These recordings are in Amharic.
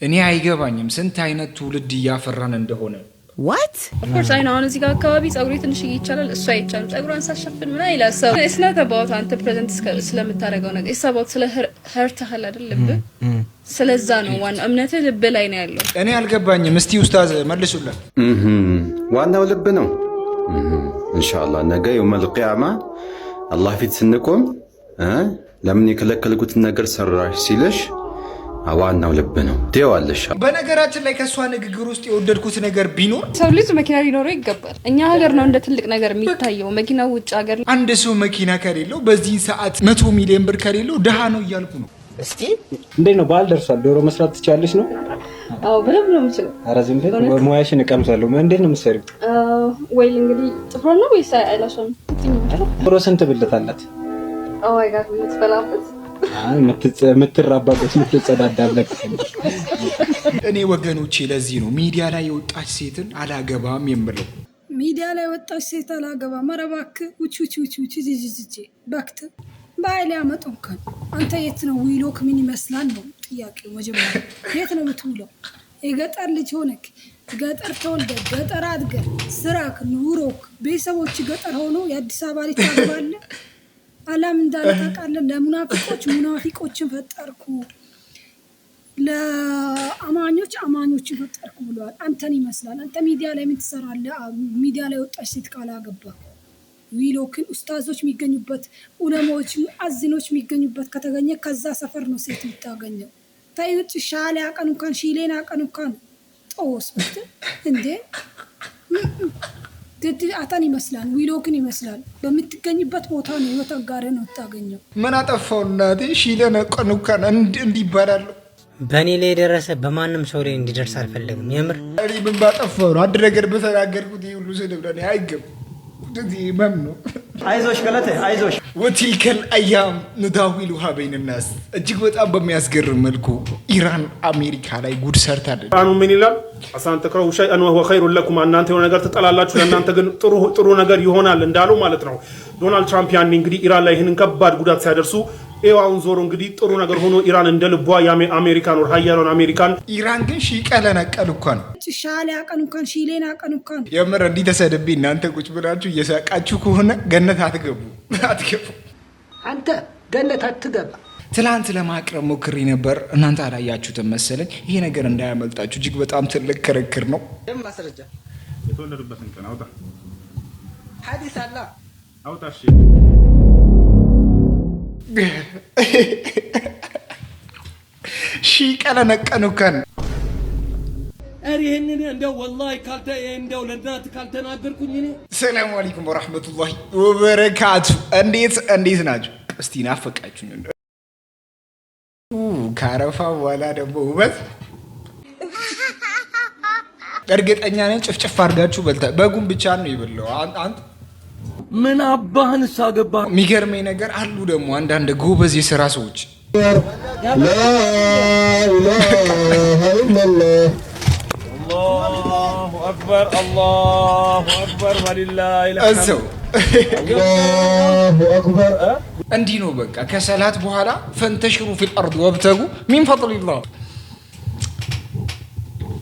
እኔ አይገባኝም ስንት አይነት ትውልድ እያፈራን እንደሆነ። what of course I know እዚህ ጋር አካባቢ ጸጉሬ ትንሽ ይቻላል እሱ አይቻልም ጸጉሯን ሳሸፍን ምን አይላል ሰው it's not about አንተ ፕሬዘንት ስለምታረጋው ነገር it's about ስለ ህርታህል አይደለም ስለዛ ነው ዋና እምነት ልብ ላይ ነው ያለው። እኔ አልገባኝም እስቲ ኡስታዝ መልሱልኝ። ዋናው ልብ ነው ኢንሻአላህ ነገ የውመል ቂያማ አላህ ፊት ስንቆም ለምን የከለከልኩትን ነገር ሰራሽ ሲልሽ ዋናው ልብ ነው ትይዋለሽ። በነገራችን ላይ ከሷ ንግግር ውስጥ የወደድኩት ነገር ቢኖር ሰው ልጅ መኪና ሊኖረው ይገባል። እኛ ሀገር ነው እንደ ትልቅ ነገር የሚታየው መኪናው ውጭ ሀገር አንድ ሰው መኪና ከሌለው በዚህ ሰዓት 100 ሚሊዮን ብር ከሌለው ደሃ ነው እያልኩ ነው። እስቲ እንዴት ነው በዓል ደርሷል ዶሮ መስራት ትችያለሽ ነው? አዎ በደንብ ነው የምችለው። ኧረ ዝም ብለሽ ሙያሽን እቀምሳለሁ። እንዴት ነው የምትሰሪው? ወይ እንግዲህ ጥፍሮ ነው ወይስ አይላሽም? ዶሮ ስንት ብልት አላት? ኦ ማይ ጋድ ምትበላበት ምትራባበት ምትጸዳዳበት። እኔ ወገኖቼ ለዚህ ነው ሚዲያ ላይ የወጣች ሴትን አላገባም የምለው። ሚዲያ ላይ ወጣች ሴት አላገባም መረባክ ውጭ ጂጂጂ ባክተ ባይላ ያመጡከን አንተ የት ነው ዊሎክ ምን ይመስላል ነው ጥያቄው። መጀመሪያ የት ነው የምትውለው? የገጠር ልጅ ሆነክ ገጠር ተወልደ ገጠር አድገህ ስራክ ኑሮክ ቤተሰቦች ገጠር ሆኖ የአዲስ አበባ ልጅ ታገባለ? አላም እንዳልታቃለን ለሙናፊቆችን ፈጠርኩ ለአማኞችን ፈጠርኩ ብለዋል። አንተን ይመስላል። አንተ ሚዲያ ላይ ምን ትሰራለህ? ሚዲያ ላይ ወጣች ሴት ካላገባ ዊሎክን ኡስታዞች የሚገኙበት ዑለማዎች አዝኖች የሚገኙበት ከተገኘ ከዛ ሰፈር ነው ሴት የምታገኘው። ታዩት ሻለ አቀን እንኳን ሺሌና አቀን እንኳን ጦስ በተ እንዴ አታን ይመስላል ዊሎክን ይመስላል። በምትገኝበት ቦታ ነው ህይወት አጋር ነው ታገኘው። ምን አጠፋው እናቴ ሺሌና አቀን እንኳን እንዲባላል በእኔ ላይ የደረሰ በማንም ሰው ላይ እንዲደርስ አልፈለግም። የምር እኔ ምን ባጠፋው ነው? አንድ ነገር በተናገርኩት ይሁሉ ስድብ ለኔ አይገባም። እንደዚህ መምኑ አይዞሽ ገለቴ አይዞሽ። ወቲልከል አያም ንዳዊሉሃ በይነ الناس እጅግ በጣም በሚያስገርም መልኩ ኢራን አሜሪካ ላይ ጉድ ሰርታለች። አኑ ምን ይላል? አሳን ተከሩ ሸይአን ወሁወ ኸይሩን ለኩም እናንተ የሆነ ነገር ትጠላላችሁ ለእናንተ ግን ጥሩ ነገር ይሆናል እንዳሉ ማለት ነው። ዶናልድ ትራምፕ ያን እንግዲህ ኢራን ላይ ይህንን ከባድ ጉዳት ሲያደርሱ ኤዋውን ዞሮ እንግዲህ ጥሩ ነገር ሆኖ ኢራን እንደልቧ የአሜሪካን ወር ሀያሏን አሜሪካን ኢራን ግን ሺቀለነቀል እንኳን ሻለ አቀን እንኳን ሺሌና አቀን እንኳን የምር እንዲህ ተሰደብ እናንተ ቁጭ ብላችሁ እየሳቃችሁ ከሆነ ገነት አትገቡ። አንተ ገነት አትገባ። ትላንት ለማቅረብ ሞክሬ ነበር እናንተ አላያችሁትም መሰለኝ። ይሄ ነገር እንዳያመልጣችሁ እጅግ በጣም ትልቅ ክርክር ነው። ማስረጃ የተወለዱበትን ቀን አውጣ ሐዲስ አላ አውጣ እሺ ሺቀለነቀል እንኳን ይሄንን እንደው ወላሂ ካልተ እንደው ለናት ካልተናገርኩኝ እኔ። ሰላም አለይኩም ወራህመቱላሂ ወበረካቱ። እንዴት ናችሁ? እስቲ ናፈቃችሁኝ እንዴ? ካረፋ በኋላ ደግሞ ውበት እርግጠኛ ነኝ ጭፍጭፍ አድርጋችሁ በልታ በጉም ብቻ ነው ይበለው። አንተ ምን አባህን ሳገባ የሚገርመኝ ነገር አሉ ደግሞ አንዳንድ ጎበዝ የሥራ ሰዎች ላ ኢላሃ ኢላላህ አላሁ አክበር ወሊላሂል ሐምድ አላሁ አክበር። እንዲህ ነው በቃ ከሰላት በኋላ ፈንተሽሩ ፊል አርድ ወብተጉ ሚን ፈድሊላህ።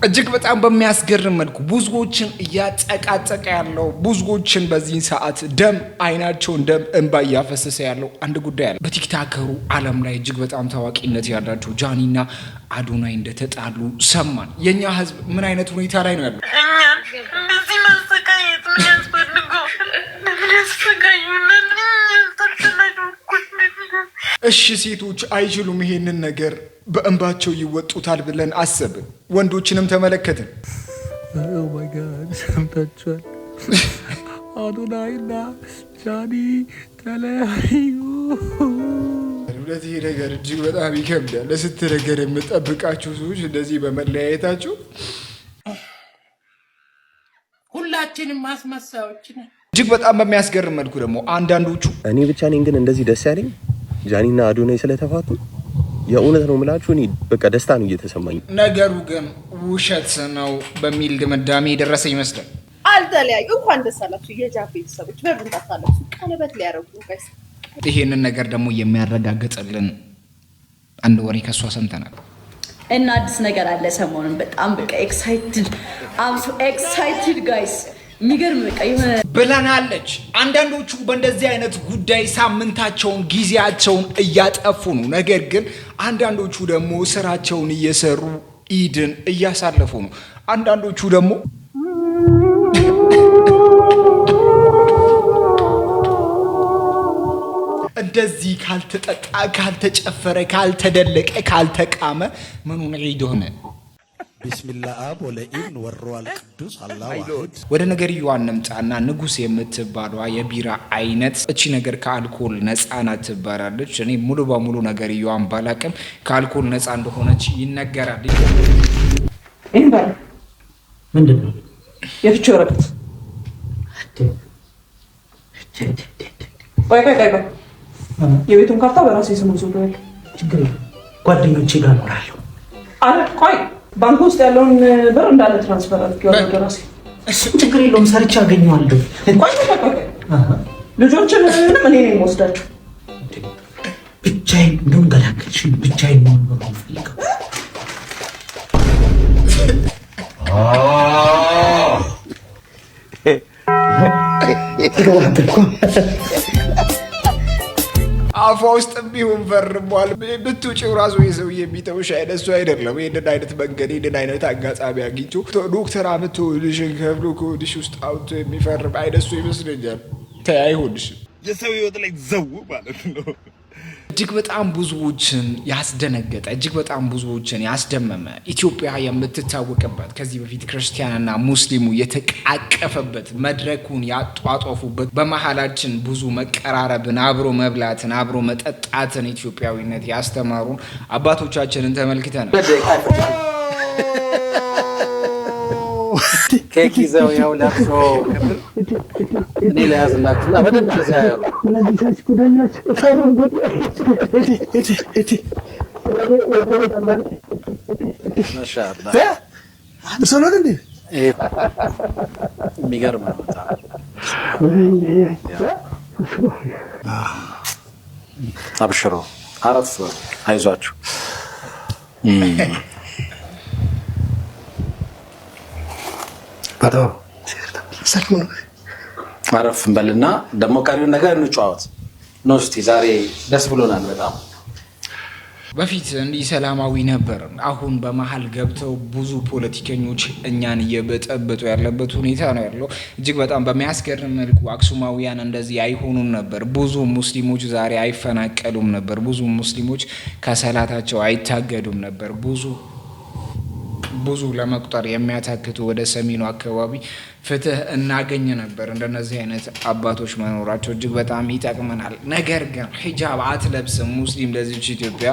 እጅግ በጣም በሚያስገርም መልኩ ብዙዎችን እያጨቃጨቀ ያለው ብዙዎችን በዚህ ሰዓት ደም አይናቸውን ደም እንባ እያፈሰሰ ያለው አንድ ጉዳይ አለ። በቲክታከሩ ዓለም ላይ እጅግ በጣም ታዋቂነት ያላቸው ጃኒና አዶናይ እንደተጣሉ ሰማን። የኛ ህዝብ ምን አይነት ሁኔታ ላይ ነው ያለው? እንደዚህ ማሰቃየት ምን ያስፈልገው? ምን ያስፈልጋዩና እሺ ሴቶች አይችሉም ይሄንን ነገር በእንባቸው ይወጡታል ብለን አሰብን። ወንዶችንም ተመለከትን። ኦ ማይ ጋድ ሰምታችኋል? አዶናይና ጃኒ ተለያዩ። ይሄ ነገር እጅግ በጣም ይከብዳል። ለስንት ነገር የምጠብቃችሁ ሰዎች እንደዚህ በመለያየታቸው ሁላችንም ማስመሳዮች ነን። እጅግ በጣም በሚያስገርም መልኩ ደግሞ አንዳንዶቹ እኔ ብቻ ነኝ ግን እንደዚህ ደስ ያለኝ ጃኒና አዶናይ ስለተፋቱ የእውነት ነው የምላችሁ። እኔ በቃ ደስታ ነው እየተሰማኝ። ነገሩ ግን ውሸት ነው በሚል ድምዳሜ የደረሰ ይመስላል። አልተለያዩ እንኳን ደስ አላችሁ የጃፍ ቤተሰቦች። በብን ታሳላችሁ ቀለበት ሊያረጉ ጋይስ። ይሄንን ነገር ደግሞ የሚያረጋግጥልን አንድ ወሬ ከሷ ሰምተናል። እና አዲስ ነገር አለ ሰሞኑን በጣም በቃ ኤክሳይትድ አም ሶ ኤክሳይትድ ጋይስ የሚገርም በቃ የሆነ ብለናለች። አንዳንዶቹ በእንደዚህ አይነት ጉዳይ ሳምንታቸውን ጊዜያቸውን እያጠፉ ነው። ነገር ግን አንዳንዶቹ ደግሞ ስራቸውን እየሰሩ ኢድን እያሳለፉ ነው። አንዳንዶቹ ደግሞ እንደዚህ ካልተጠጣ ካልተጨፈረ ካልተደለቀ ካልተቃመ ምኑን ዒድ ሆነ? ቢስሚላህ አብ ወለኢብን ወሩል ቅዱስ አላሁ አሐድ። ወደ ነገርየዋ እንምጣና ንጉስ የምትባለዋ የቢራ አይነት እቺ ነገር ከአልኮል ነፃ ናት ትባላለች። እኔ ሙሉ በሙሉ ነገርየዋን ባላቅም ከአልኮል ነፃ እንደሆነች ይነገራል። ይሄን ባለ ምንድነው? የፍቺ ወረቀት። ቆይ የቤቱን ካርታ በራሴ ስም ወስደዋል። ችግር የለም ጓደኞቼ ጋር እኖራለሁ። አረ ቆይ ባንክ ውስጥ ያለውን ብር እንዳለ ትራንስፈር አድርጌዋለሁ ወደ ራሴ። ችግር የለውም ሰርቼ አገኘዋለሁ። ቆይ ልጆችን ምንም እኔ ነኝ የምወስዳቸው። ብቻዬን እንደውም ገላገልሽ። ብቻዬን ነው የምፈልገው። አፏ ውስጥ ቢሆን ፈርሟል። ብትውጪው ራሱ የሰው የሚተውሽ አይነት እሱ አይደለም። ይህንን አይነት መንገድ ይህንን አይነት አጋጣሚ አግኝቶ ዶክተር አምቶ ልሽን ከብሎ ከሆድሽ ውስጥ አውጥቶ የሚፈርም አይነት እሱ ይመስለኛል። ተይ አይሆንሽም። የሰው ህይወት ላይ ዘው ማለት ነው። እጅግ በጣም ብዙዎችን ያስደነገጠ እጅግ በጣም ብዙዎችን ያስደመመ ኢትዮጵያ የምትታወቅበት ከዚህ በፊት ክርስቲያንና ሙስሊሙ የተቃቀፈበት መድረኩን ያጧጧፉበት በመሃላችን ብዙ መቀራረብን አብሮ መብላትን አብሮ መጠጣትን ኢትዮጵያዊነት ያስተማሩን አባቶቻችንን ተመልክተናል። ኬክ ይዘው ያው ለብሶ እኔ ለያዝላችሁ በደንብ ተዛያዩ ማሻአላህ ሰላም እንዴ የሚገርም ነው። አብሽሮ አረፍ አይዟችሁ። በጣም አረፍ እንበልና ደግሞ ቀሪውን ነገር እንጫወት ነው። እስቲ ዛሬ ደስ ብሎናል በጣም። በፊት እንዲህ ሰላማዊ ነበር። አሁን በመሃል ገብተው ብዙ ፖለቲከኞች እኛን እየበጠበጡ ያለበት ሁኔታ ነው ያለው። እጅግ በጣም በሚያስገርም መልኩ አክሱማውያን እንደዚህ አይሆኑም ነበር። ብዙ ሙስሊሞች ዛሬ አይፈናቀሉም ነበር። ብዙ ሙስሊሞች ከሰላታቸው አይታገዱም ነበር። ብዙ ለመቁጠር የሚያታክቱ ወደ ሰሜኑ አካባቢ ፍትህ እናገኝ ነበር። እንደነዚህ አይነት አባቶች መኖራቸው እጅግ በጣም ይጠቅመናል። ነገር ግን ሂጃብ አትለብስም ሙስሊም ለዚች ኢትዮጵያ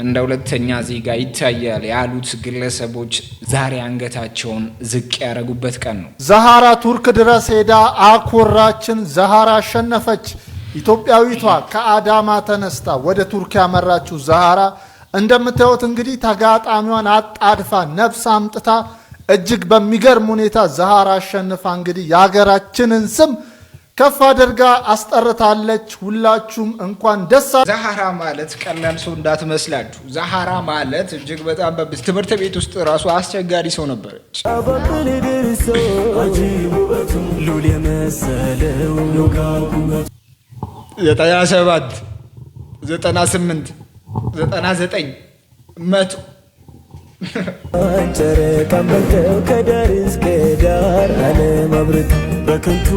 እንደ ሁለተኛ ዜጋ ይታያል ያሉት ግለሰቦች ዛሬ አንገታቸውን ዝቅ ያደረጉበት ቀን ነው። ዛሃራ ቱርክ ድረስ ሄዳ አኮራችን። ዛሃራ አሸነፈች። ኢትዮጵያዊቷ ከአዳማ ተነስታ ወደ ቱርክ ያመራችው ዛሃራ እንደምታዩት እንግዲህ ተጋጣሚዋን አጣድፋ ነፍስ አምጥታ እጅግ በሚገርም ሁኔታ ዛሃራ አሸንፋ እንግዲህ የሀገራችንን ስም ከፍ አድርጋ አስጠርታለች። ሁላችሁም እንኳን ደስ አለ። ዛሃራ ማለት ቀላል ሰው እንዳትመስላችሁ። ዛሃራ ማለት እጅግ በጣም ትምህርት ቤት ውስጥ ራሱ አስቸጋሪ ሰው ነበረች። 97 98 99 100 ጨረቃ መልከው ከዳር እስከ ዳር አለመብረቅ በከንቱ።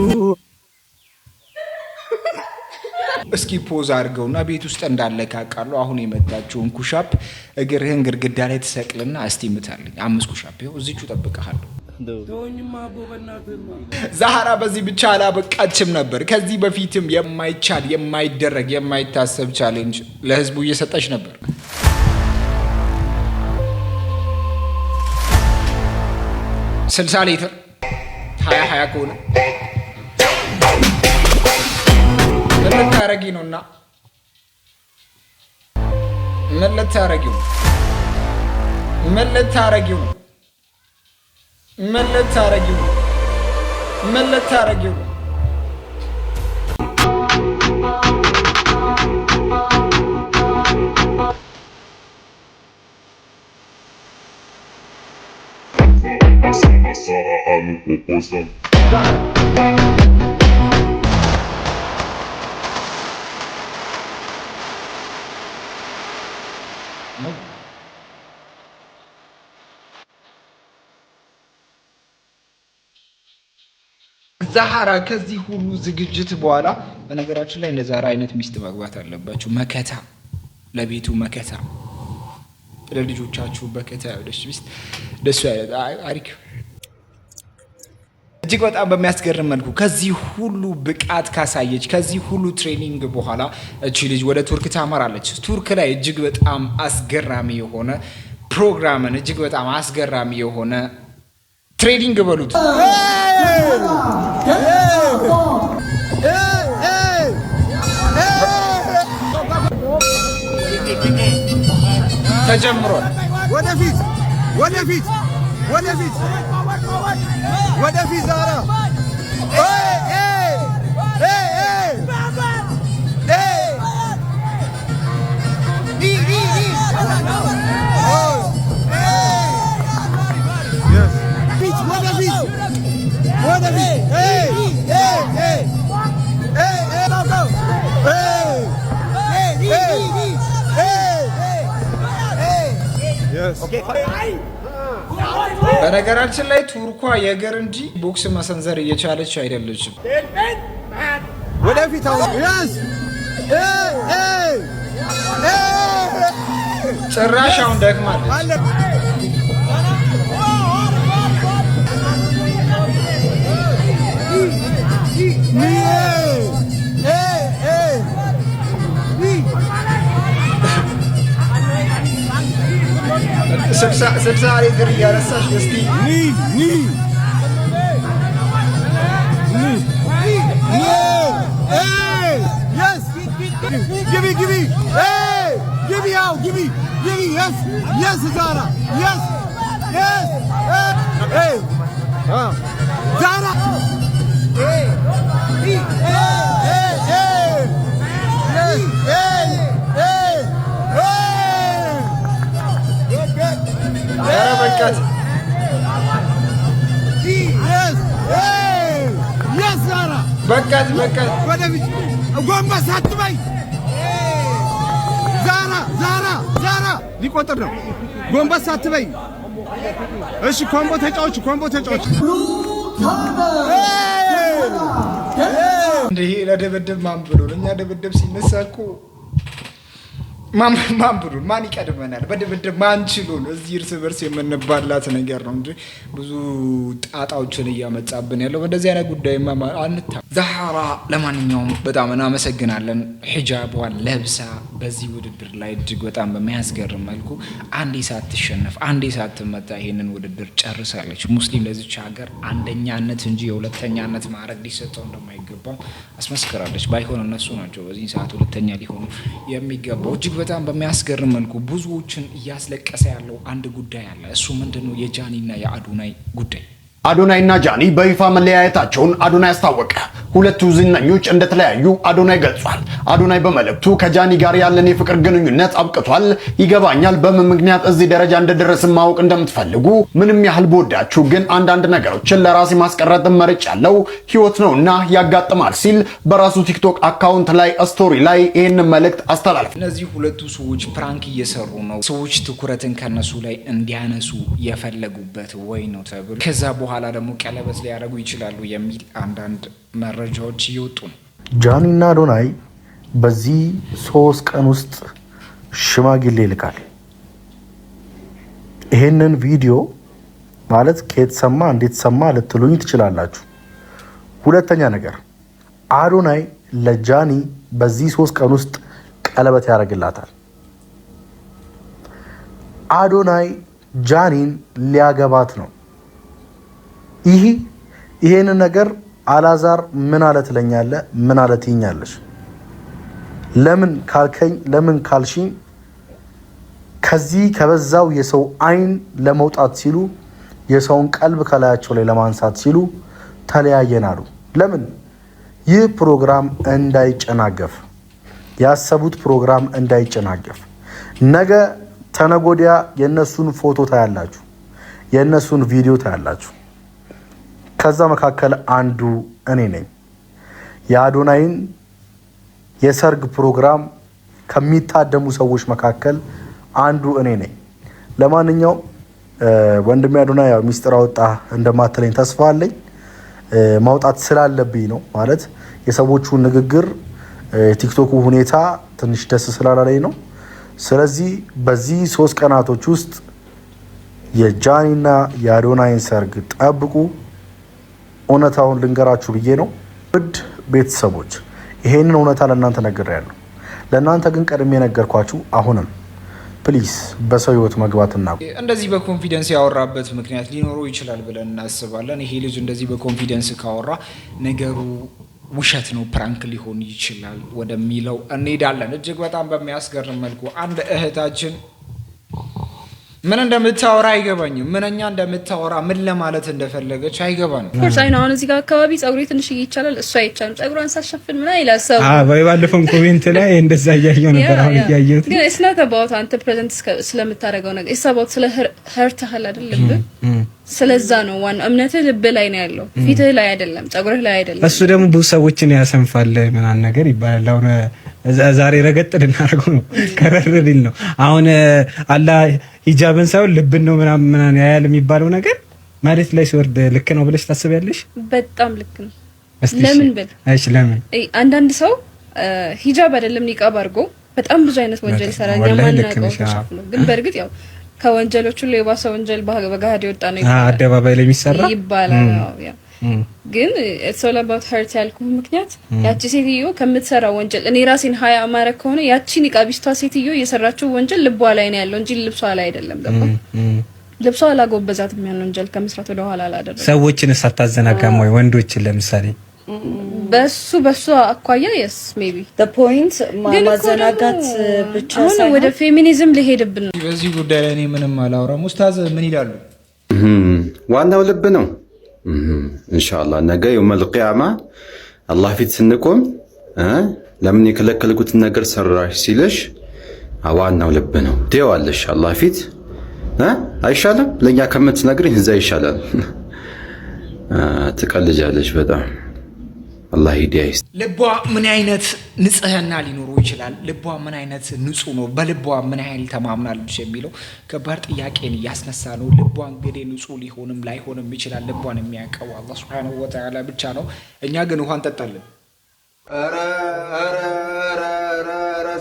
እስኪ ፖዝ አድርገውና ቤት ውስጥ እንዳለ ካቃለው አሁን የመጣችውን ኩሻፕ እግርህን ግድግዳ ላይ ተሰቅልና እስቲ ምታልኝ 5 ኩሻፕ ይኸው እዚቹ ጠብቀሃለሁ። ዛሃራ በዚህ ብቻ አላበቃችም ነበር። ከዚህ በፊትም የማይቻል የማይደረግ የማይታሰብ ቻሌንጅ ለህዝቡ እየሰጠች ነበር። ስልሳ ሊትር 20 ከሆነ ምን ልታረጊ ነውና? ምን ልታረጊው? ምን ልታረጊው? ምን ልታረጊው? ምን ልታረጊው? ዛሃራ ከዚህ ሁሉ ዝግጅት በኋላ በነገራችን ላይ እንደ ዛራ አይነት ሚስት ማግባት አለባችሁ። መከታ፣ ለቤቱ መከታ፣ ለልጆቻችሁ በከታ ያለች ሚስት ደሱ አይነት አሪክ። እጅግ በጣም በሚያስገርም መልኩ ከዚህ ሁሉ ብቃት ካሳየች ከዚህ ሁሉ ትሬኒንግ በኋላ እቺ ልጅ ወደ ቱርክ ታመራለች። ቱርክ ላይ እጅግ በጣም አስገራሚ የሆነ ፕሮግራምን እጅግ በጣም አስገራሚ የሆነ ትሬኒንግ በሉት ተጀምሯል። ወደፊት ወደፊት ወደፊት ወደፊት ዛራ በነገራችን ላይ ቱርኳ የእግር እንጂ ቦክስ መሰንዘር እየቻለች አይደለችም። ወደፊት ጭራሽ አሁን ደክማለች። ስልሳ እግር እያነሳሽ እስቲ በቃት በቃት ወደፊት ጎንበስ አትበይ ዛራ ዛራ ዛራ ሊቆጥር ነው። ጎንበስ አትበይ። እሺ ኮምቦ ተጫዎች እንዴ ለደበደብ ማን ብሎ እኛ ደበደብ ሲነሳ እኮ ማን ብሎ ማን ይቀድመናል? በደበደብ ማን ችሎን እዚህ እርስ በርስ የምንባላት ነገር ነው እንጂ ብዙ ጣጣዎችን እያመጣብን ያለው በእንደዚህ አይነት ጉዳይ አንታ ዛሃራ። ለማንኛውም በጣም እናመሰግናለን። ሒጃቧን ለብሳ በዚህ ውድድር ላይ እጅግ በጣም በሚያስገርም መልኩ አንዴ ሳትሸነፍ አንዴ ሳትመታ ይሄንን ውድድር ጨርሳለች። ሙስሊም ለዚች ሀገር አንደኛነት እንጂ የሁለተኛነት ማዕረግ ሊሰጠው እንደማይገባው አስመስክራለች። ባይሆን እነሱ ናቸው በዚህ ሰዓት ሁለተኛ ሊሆኑ የሚገባው። እጅግ በጣም በሚያስገርም መልኩ ብዙዎችን እያስለቀሰ ያለው አንድ ጉዳይ አለ። እሱ ምንድነው? የጃኒና የአዶናይ ጉዳይ። አዶናይና ጃኒ በይፋ መለያየታቸውን አዶናይ አስታወቀ። ሁለቱ ዝነኞች እንደተለያዩ አዶናይ ገልጿል። አዶናይ በመልእክቱ ከጃኒ ጋር ያለን የፍቅር ግንኙነት አብቅቷል። ይገባኛል በምን ምክንያት እዚህ ደረጃ እንደደረስን ማወቅ እንደምትፈልጉ። ምንም ያህል በወዳችሁ ግን አንዳንድ ነገሮችን ለራሴ ማስቀረት መርጫለሁ። ህይወት ነውና ያጋጥማል ሲል በራሱ ቲክቶክ አካውንት ላይ ስቶሪ ላይ ይህን መልእክት አስተላልፏል። እነዚህ ሁለቱ ሰዎች ፕራንክ እየሰሩ ነው። ሰዎች ትኩረትን ከነሱ ላይ እንዲያነሱ የፈለጉበት ወይ ነው ተብሎ ከዛ በኋላ ደግሞ ቀለበት ሊያደርጉ ይችላሉ የሚል አንዳንድ መረጃዎች እየወጡ ነው። ጃኒና አዶናይ በዚህ 3 ቀን ውስጥ ሽማግሌ ይልካል። ይሄንን ቪዲዮ ማለት ከየት ሰማ እንዴት ሰማ ልትሉኝ ትችላላችሁ። ሁለተኛ ነገር አዶናይ ለጃኒ በዚህ 3 ቀን ውስጥ ቀለበት ያደርግላታል። አዶናይ ጃኒን ሊያገባት ነው። ይሄን ነገር አላዛር ምን አለ ትለኛለህ? ምን አለ ትይኛለሽ? ለምን ካልከኝ ለምን ካልሽኝ ከዚህ ከበዛው የሰው አይን ለመውጣት ሲሉ የሰውን ቀልብ ከላያቸው ላይ ለማንሳት ሲሉ ተለያየናሉ። ለምን? ይህ ፕሮግራም እንዳይጨናገፍ ያሰቡት ፕሮግራም እንዳይጨናገፍ ነገ ተነጎዲያ የነሱን ፎቶ ታያላችሁ። የእነሱን ቪዲዮ ታያላችሁ። ከዛ መካከል አንዱ እኔ ነኝ። የአዶናይን የሰርግ ፕሮግራም ከሚታደሙ ሰዎች መካከል አንዱ እኔ ነኝ። ለማንኛውም ወንድሜ አዶናይ ያው ሚስጥር አወጣ እንደማትለኝ ተስፋ አለኝ። ማውጣት ስላለብኝ ነው ማለት የሰዎቹ ንግግር ቲክቶኩ ሁኔታ ትንሽ ደስ ስላላለኝ ነው። ስለዚህ በዚህ 3 ቀናቶች ውስጥ የጃኒና የአዶናይን ሰርግ ጠብቁ። እውነታውን ልንገራችሁ ብዬ ነው። ውድ ቤተሰቦች ይሄንን እውነታ ለእናንተ ነግሬያለሁ። ለእናንተ ግን ቀድሜ ነገርኳችሁ። አሁንም ፕሊስ በሰው ህይወት መግባትና እንደዚህ በኮንፊደንስ ያወራበት ምክንያት ሊኖረው ይችላል ብለን እናስባለን። ይሄ ልጅ እንደዚህ በኮንፊደንስ ካወራ ነገሩ ውሸት ነው፣ ፕራንክ ሊሆን ይችላል ወደሚለው እንሄዳለን። እጅግ በጣም በሚያስገርም መልኩ አንድ እህታችን ምን እንደምታወራ አይገባኝም። ምንኛ እንደምታወራ ምን ለማለት እንደፈለገች አይገባንም። ፎርስ አይና አሁን እዚህ ጋር አካባቢ ጸጉሬ ትንሽ ይቻላል እሱ አይቻልም። ጸጉሯን ሳሸፍን ምን አይላ ሰው ባለፈው ኮሜንት ላይ እንደዛ እያየሁ ነበር። አሁን እያየሁት ግን it's not about አንተ ፕሬዘንት ስለምታደርገው ነገር it's about ስለ ህርትህ አይደለም። ስለዛ ነው ዋና እምነትህ ልብ ላይ ነው ያለው፣ ፊትህ ላይ አይደለም፣ ጸጉርህ ላይ አይደለም። እሱ ደግሞ ብዙ ሰዎችን ያሰንፋል ምናምን ነገር ይባላል። አሁን ዛሬ ረገጥ ልናደርገው ነው ከረርልኝ ነው። አሁን አላህ ሂጃብን ሳይሆን ልብን ነው ምናምን ያያል የሚባለው ነገር መሬት ላይ ሲወርድ ልክ ነው ብለሽ ታስቢያለሽ? በጣም ልክ ነው። ለምን ብል እሺ፣ ለምን አንዳንድ ሰው ሂጃብ አይደለም ኒቃብ አድርጎ በጣም ብዙ አይነት ወንጀል ይሰራል። ያማናቀው ተሸፍኖ ግን በእርግጥ ያው ከወንጀሎቹ የባሰ ወንጀል በጋድ የወጣ ነው አደባባይ ላይ የሚሰራ ይባላል። ያው ግን it's all about hurt ያልኩ ምክንያት ያቺ ሴትዮ ከምትሰራ ወንጀል እኔ ራሴን ሀያ ማረክ ከሆነ ያቺ ኒቃቢስቷ ሴትዮ የሰራችው ወንጀል ልቧ ላይ ነው ያለው እንጂ ልብሷ ላይ አይደለም። ደግሞ ልብሷ አላጎበዛትም ያን ወንጀል ከመስራት ወደ ኋላ አላደረገ። ሰዎችን ሳታዘናጋም ወይ ወንዶችን ለምሳሌ በሱ አኳያ yes maybe the point ማዘናጋት ብቻ ሳይሆን ወደ ፌሚኒዝም ሊሄድብን ነው። በዚህ ጉዳይ ላይ እኔ ምንም አላወራም። ኡስታዝ ምን ይላሉ? ዋናው ልብ ነው። ኢንሻአላህ ነገ የውመል ቂያማ አላህ ፊት ስንቆም ለምን የከለከልኩትን ነገር ሰራሽ ሲልሽ ዋናው ልብ ነው ትይዋለሽ። አላህ ፊት አይሻልም? ለኛ ከምትነግሪኝ እዛ ይሻላል። ትቀልጃለሽ በጣም አላህ ሂዳይስ። ልቧ ምን አይነት ንጽህና ሊኖረው ይችላል? ልቧ ምን አይነት ንጹህ ነው? በልቧ ምን ያህል ተማምናለች የሚለው ከባድ ጥያቄን እያስነሳ ነው። ልቧ እንግዲህ ንጹህ ሊሆንም ላይሆንም ይችላል። ልቧን የሚያውቀው አላህ Subhanahu Wa Ta'ala ብቻ ነው። እኛ ግን ውሃ እንጠጣለን።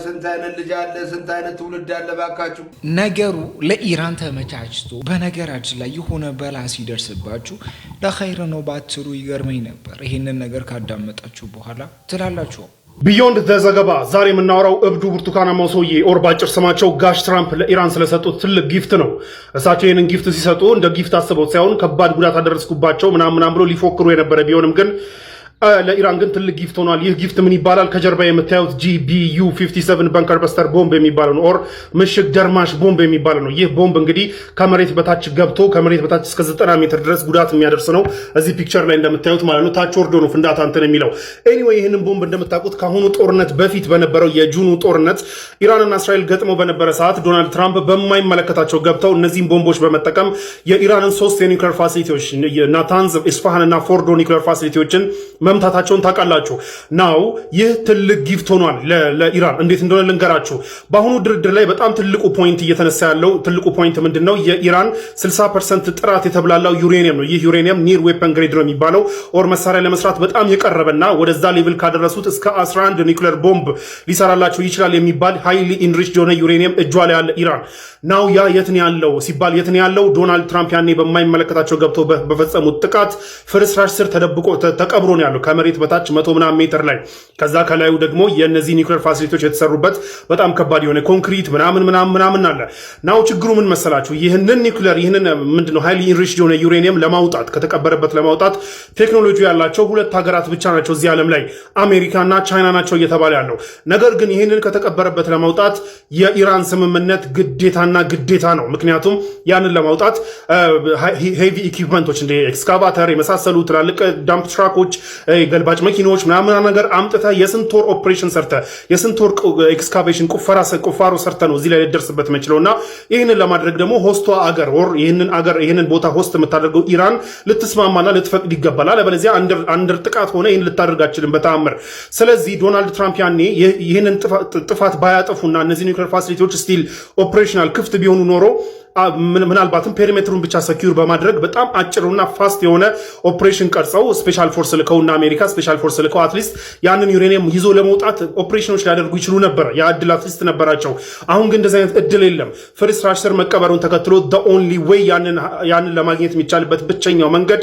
ስንት አይነት ልጅ አለ፣ ስንት አይነት ትውልድ አለ። ባካችሁ ነገሩ ለኢራን ተመቻችቶ በነገራችን ላይ የሆነ በላ ሲደርስባችሁ ለኸይር ነው ባትሩ ይገርመኝ ነበር። ይሄንን ነገር ካዳመጣችሁ በኋላ ትላላችሁ። ቢዮንድ ዘገባ ዛሬ የምናወራው እብዱ ብርቱካናማው ሰውዬ ኦር ባጭር ስማቸው ጋሽ ትራምፕ ለኢራን ስለሰጡት ትልቅ ጊፍት ነው። እሳቸው ይህንን ጊፍት ሲሰጡ እንደ ጊፍት አስበው ሳይሆን ከባድ ጉዳት አደረስኩባቸው ምናምን ብሎ ሊፎክሩ የነበረ ቢሆንም ግን ለኢራን ግን ትልቅ ጊፍት ሆኗል። ይህ ጊፍት ምን ይባላል? ከጀርባ የምታዩት GBU 57 ባንከር በስተር ቦምብ የሚባለው ነው። ኦር ምሽግ ደርማሽ ቦምብ የሚባለው ነው። ይህ ቦምብ እንግዲህ ከመሬት በታች ገብቶ ከመሬት በታች እስከ 90 ሜትር ድረስ ጉዳት የሚያደርስ ነው። እዚህ ፒክቸር ላይ እንደምታዩት ማለት ነው። ታች ወርዶ ነው ፍንዳታ እንትን የሚለው። ኤኒዌይ ይህንን ቦምብ እንደምታውቁት ከአሁኑ ጦርነት በፊት በነበረው የጁኑ ጦርነት ኢራንና እስራኤል ገጥመው በነበረ ሰዓት ዶናልድ ትራምፕ በማይመለከታቸው ገብተው እነዚህን ቦምቦች በመጠቀም የኢራንን 3 የኒውክሌር ፋሲሊቲዎች ናታንዝ፣ ኢስፋሃን እና ፎርዶ ኒውክሌር ፋሲሊቲዎችን መምታታቸውን ታውቃላችሁ። ናው ይህ ትልቅ ጊፍት ሆኗል ለኢራን። እንዴት እንደሆነ ልንገራችሁ። በአሁኑ ድርድር ላይ በጣም ትልቁ ፖይንት እየተነሳ ያለው ትልቁ ፖይንት ምንድነው? የኢራን 60% ጥራት የተብላላው ዩሬኒየም ነው። ይህ ዩሬኒየም ኒር ዌፐን ግሬድ ነው የሚባለው ኦር መሳሪያ ለመስራት በጣም የቀረበና ወደዛ ሌቭል ካደረሱት እስከ 11 ኒውክሌር ቦምብ ሊሰራላቸው ይችላል የሚባል ሃይሊ ኢንሪችድ የሆነ ዩሬኒየም እጇ ላይ ያለ ኢራን ናው ያ የትን ያለው ሲባል የትን ያለው ዶናልድ ትራምፕ ያኔ በማይመለከታቸው ገብተው በፈጸሙት ጥቃት ፍርስራሽ ስር ተደብቆ ተቀብሮ ነው ያለው ከመሬት በታች 100 ምናምን ሜትር ላይ። ከዛ ከላዩ ደግሞ የነዚህ ኒውክሌር ፋሲሊቲዎች የተሰሩበት በጣም ከባድ የሆነ ኮንክሪት ምናምን አለ። ናው ችግሩ ምን መሰላችሁ? ይህንን ኒውክሌር ይህንን ምንድነው ሃይሊ ኢንሪችድ የሆነ ዩሬኒየም ለማውጣት ከተቀበረበት ለማውጣት ቴክኖሎጂ ያላቸው 2 ሀገራት ብቻ ናቸው እዚህ ዓለም ላይ አሜሪካና ቻይና ናቸው እየተባለ ያለው። ነገር ግን ይህንን ከተቀበረበት ለማውጣት የኢራን ስምምነት ግዴታ ነው። ምክንያቱም ያንን ለማውጣት ሄቪ ኢኩዊፕመንቶች እንደ ኤክስካቫተር የመሳሰሉ ትላልቅ ዳምፕ ትራኮች ገልባጭ መኪኖች ምናምን ነገር አምጥተህ የስንት ወር ኦፕሬሽን ሰርተህ የስንት ወር ኤክስካቬሽን ቁፋሮ ሰርተህ ነው እዚህ ላይ ልደርስበት የምችለውና ይህንን ለማድረግ ደግሞ ሆስቷ አገር ወር ይህንን ቦታ ሆስት የምታደርገው ኢራን ልትስማማና ልትፈቅድ ይገባል። አለበለዚያ አንደር ጥቃት ሆነ ይህን ልታደርግ አችልም በተአምር። ስለዚህ ዶናልድ ትራምፕ ያኔ ይህንን ጥፋት ባያጠፉና እነዚህ ኒውክሌር ፋሲሊቲዎች ስቲል ኦፕሬሽናል ክፍት ቢሆኑ ኖሮ ምናልባትም ፔሪሜትሩን ብቻ ሰኪዩር በማድረግ በጣም አጭሩና ፋስት የሆነ ኦፕሬሽን ቀርጸው ስፔሻል ፎርስ ልከውና አሜሪካ ስፔሻል ፎርስ ልከው አትሊስት ያንን ዩሬኒየም ይዞ ለመውጣት ኦፕሬሽኖች ሊያደርጉ ይችሉ ነበር። ያ እድል አትሊስት ነበራቸው። አሁን ግን እንደዚህ አይነት እድል የለም። ፍርስራሽ ስር መቀበሩን ተከትሎ the only way ያንን ለማግኘት የሚቻልበት ብቸኛው መንገድ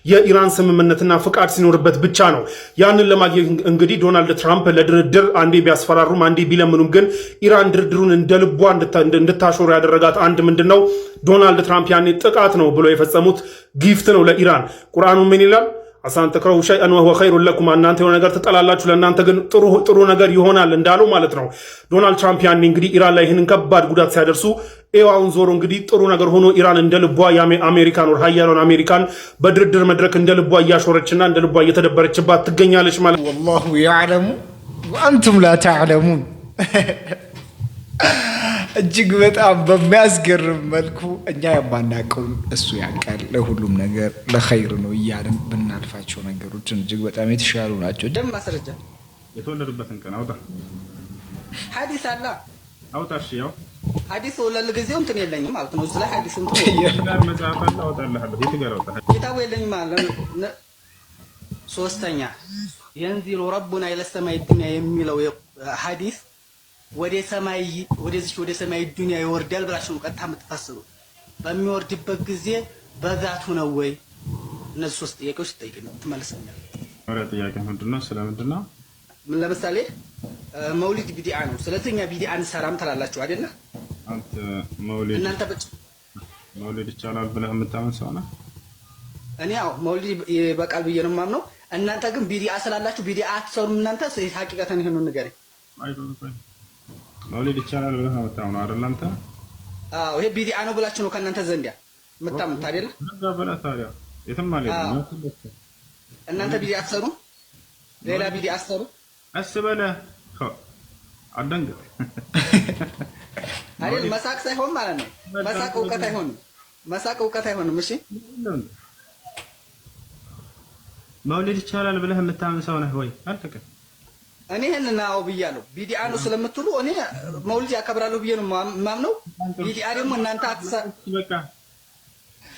የኢራን ስምምነትና ፍቃድ ሲኖርበት ብቻ ነው። ያንን ለማግኘት እንግዲህ ዶናልድ ትራምፕ ለድርድር አንዴ ቢያስፈራሩም አንዴ ቢለምኑም ግን ኢራን ድርድሩን እንደልቧ እንድታሾር ያደረጋት አንድ ምንድነው ዶናልድ ትራምፕ ያኔ ጥቃት ነው ብሎ የፈጸሙት ጊፍት ነው ለኢራን። ቁርአኑ ምን ይላል? አሳን ተክረሁ ሸይአን ወሁወ ኸይሩን ለኩም እናንተ የሆነ ነገር ትጠላላችሁ ለእናንተ ግን ጥሩ ነገር ይሆናል እንዳለው ማለት ነው። ዶናልድ ትራምፕ ያኔ እንግዲህ ኢራን ላይ ይህንን ከባድ ጉዳት ሲያደርሱ ኤዋውን ዞሮ እንግዲህ ጥሩ ነገር ሆኖ ኢራን እንደ ልቧ የአሜሪካን ወር ሀያሏን አሜሪካን በድርድር መድረክ እንደ ልቧ እያሾረችና እንደ ልቧ እየተደበረችባት ትገኛለች ማለት ነው። ወላሁ ያዕለሙ ወአንቱም ላ ተዕለሙን። እጅግ በጣም በሚያስገርም መልኩ እኛ የማናውቀውን እሱ ያውቃል። ለሁሉም ነገር ለኸይር ነው እያልን ብናልፋቸው ነገሮችን እጅግ በጣም የተሻሉ ናቸው። ደም ማስረጃ የተወለዱበትን ቀን አውጣ። ሐዲስ አላ አውጣ። እሺ ያው ሐዲስ ወለል ጊዜው እንትን የለኝም ማለት ነው። እዚህ ላይ ሐዲስ እንትን ጋር መጽሐፍ አለ አውጣልሃለሁ። የት ጋር አውጣ? ኪታቡ የለኝም ማለት ነው። ሶስተኛ የንዚሉ ረቡና ኢለ ሰማይ ዱንያ የሚለው ሐዲስ ወደ ሰማይ ዱንያ ይወርዳል ብላችሁ ነው ቀጥታ የምትፈስሩ። በሚወርድበት ጊዜ በዛቱ ነው ወይ? እነዚህ ሶስት ጥያቄዎች ትጠይቅልኝ ትመልሰኛለህ። ወራ ጥያቄ ምንድነው? ስለምንድነው? ምን ለምሳሌ መውሊድ ቢዲአ ነው። ስለዚህ እኛ ቢዲአ እንሰራም ትላላችሁ አይደለ? አንተ መውሊድ እናንተ መውሊድ ይቻላል ብለህ የምታምን ሰው ነህ? እኔ ያው መውሊድ ይበቃል ብዬ ነው የማምነው። እናንተ ግን ቢዲአ ስላላችሁ ቢዲአ አትሰሩም። እናንተ ሐቂቀተን ይሄን ንገረኝ። መውሊድ ይቻላል ብለህ ነው የምታምነው አይደል አንተ? አዎ ይሄ ቢዲአ ነው ብላችሁ ነው ከእናንተ ዘንዲያ የምታምኑት አይደለ? በላ ታዲያ የትም ማለት ነው። እናንተ ቢዲአ አትሰሩም? ሌላ ቢዲአ አትሰሩ? አስበለ አደንገ አይደል? መሳቅ ሳይሆን ማለት ነው። መሳቅ እውቀት አይሆንም። መሳቅ እውቀት አይሆንም። እሺ መውሊድ ይቻላል ብለህ የምታምን ሰው ነህ ወይ? አልተከ እኔ ይሄንን አዎ ብያለሁ። ቢዲአ ነው ስለምትሉ እኔ መውሊድ ያከብራለሁ ብዬ ነው የማምነው። ቢዲአ ደግሞ እናንተ በቃ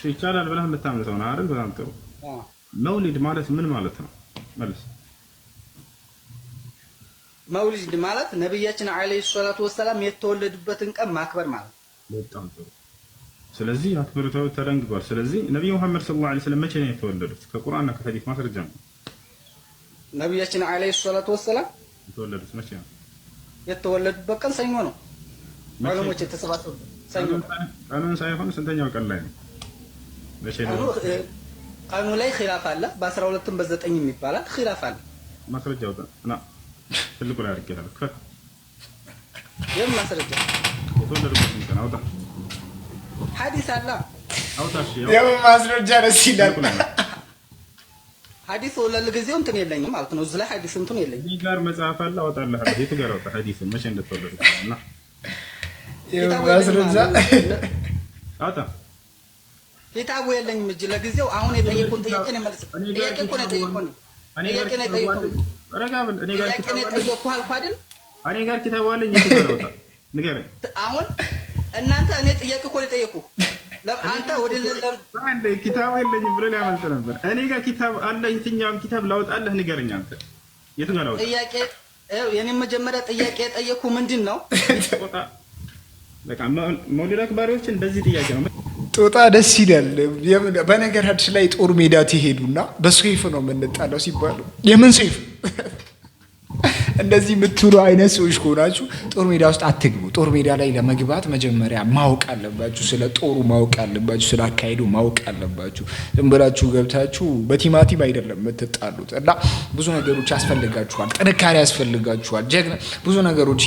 ይቻላል ብለህ የምታምን ሰው ነህ አይደል? በጣም ጥሩ። መውሊድ ማለት ምን ማለት ነው? መልስ። መውሊድ ማለት ነብያችን አለይሂ ሰላቱ ወሰላም የተወለዱበትን ቀን ማክበር ማለት ነው። በጣም ጥሩ። ስለዚህ አክብሮታው ተደንግጓል። ስለዚህ ነብዩ መሐመድ ሰለላሁ ዐለይሂ ወሰለም መቼ ነው የተወለዱት? ከቁርአንና ከሐዲስ ማስረጃ ነው። ነብያችን አለይሂ ሰላቱ ወሰላም የተወለዱት መቼ ነው? የተወለዱበት ቀን ሰኞ ነው። ዑለሞች የተሰባሰቡበት ሰኞ። ቀኑን ሳይሆን ስንተኛው ቀን ላይ ነው? መቼ ነው? ቀኑ ላይ ኺላፍ አለ። በ12ም በ9ም ይባላል። ኺላፍ አለ። ማስረጃው እና ትልቁ ላይ አድርጌታለሁ። ክፈት። የምን ማስረጃ? የተወለዱበትን ቀን አውጣ። ሐዲስ አለ አውጣ። እሺ የምን ማስረጃ ደስ ይላል። ሐዲስ ወለል ጊዜው እንትን የለኝም ማለት ነው። እዚህ ላይ ሐዲስ እንትን የለኝም። እዚህ ጋር መጽሐፍ አለ አወጣልሃለሁ። የት ጋር አውጣ? ሐዲስ መቼ እንደተወለዱ እና የምን ማስረጃ አውጣ። ኪታቡ የለኝም እጅ ለጊዜው። አሁን የጠየቁን ጥያቄ ነው መልስ። ጥያቄ እኮ ነው የጠየቁን። ጥያቄ ነው የጠየቁን። ረጋብን እኔ ጋር ኪታቡ አይደል? እኔ ጋር ኪታቡ አለኝ። የት ጋር አውጣ? ንገረኝ። አሁን እናንተ እኔ ጥያቄ እኮ ነው የጠየቁህ። አንተ ወደ አንዴ ኪታብ የለኝም ብለህ ያመልጥ ነበር። እኔ ጋር ኪታብ አለ። የትኛውን ኪታብ ላውጣልህ ንገረኝ። አንተ የቱ ጋር ላውጣ? ጥያቄ የኔ መጀመሪያ ጥያቄ የጠየኩህ ምንድን ነው? በቃ መውሊድ አክባሪዎችን በዚህ ጥያቄ ነው። ጦጣ ደስ ይላል። በነገራችን ላይ ጦር ሜዳ ትሄዱና በሰይፍ ነው የምንጣለው ሲባሉ የምን ሰይፍ እንደዚህ የምትሉ አይነት ሰዎች ከሆናችሁ ጦር ሜዳ ውስጥ አትግቡ። ጦር ሜዳ ላይ ለመግባት መጀመሪያ ማወቅ አለባችሁ። ስለ ጦሩ ማወቅ አለባችሁ። ስለ አካሄዱ ማወቅ አለባችሁ። ዝም ብላችሁ ገብታችሁ በቲማቲም አይደለም የምትጣሉት እና ብዙ ነገሮች ያስፈልጋችኋል። ጥንካሬ ያስፈልጋችኋል። ጀግና ብዙ ነገሮች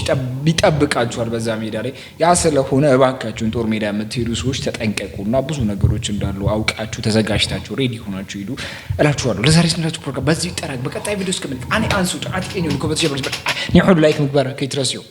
ይጠብቃችኋል በዛ ሜዳ ላይ። ያ ስለሆነ እባካችሁን ጦር ሜዳ የምትሄዱ ሰዎች ተጠንቀቁና ብዙ ነገሮች እንዳሉ አውቃችሁ ተዘጋጅታችሁ ሬዲ ሆናችሁ ሂዱ እላችኋለሁ። ለዛሬ ስንላችሁ ፕሮግራም በዚህ ይጠራቅ። በቀጣይ ቪዲዮ እስከምን አንሱ አጥቂኝ ነው ኮሜንት ጀምር። ላይክ ምግባራ ከይትረሲው